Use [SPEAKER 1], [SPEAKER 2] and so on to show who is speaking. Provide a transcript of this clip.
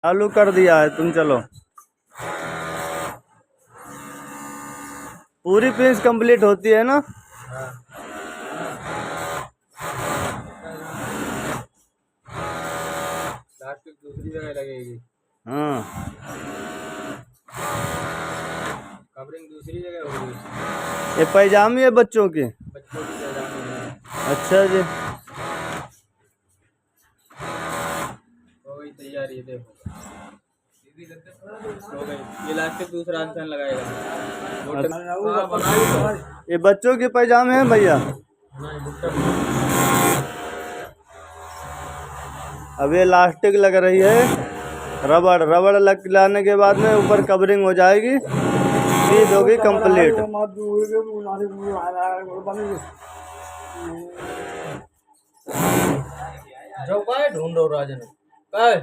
[SPEAKER 1] चालू कर दिया है, तुम चलो। पूरी पिंस कंप्लीट होती है ना?
[SPEAKER 2] लास्ट दूसरी जगह लगेगी।
[SPEAKER 1] हाँ,
[SPEAKER 2] कवरिंग दूसरी जगह होगी।
[SPEAKER 1] ये पैजामी है बच्चों की।
[SPEAKER 2] बच्चों की पैजामी है।
[SPEAKER 1] अच्छा जी,
[SPEAKER 2] हो गई तैयारी, ये देखो हो गई। ये लास्ट दूसरा आंसर लगाएगा।
[SPEAKER 1] ये बच्चों के पैजामे हैं भैया। अब ये लास्टिक लग रही है, रबड़ लाने के बाद में ऊपर कवरिंग हो जाएगी, चीज होगी कंप्लीट।
[SPEAKER 2] जो काय ढूंढ रहो राजन काय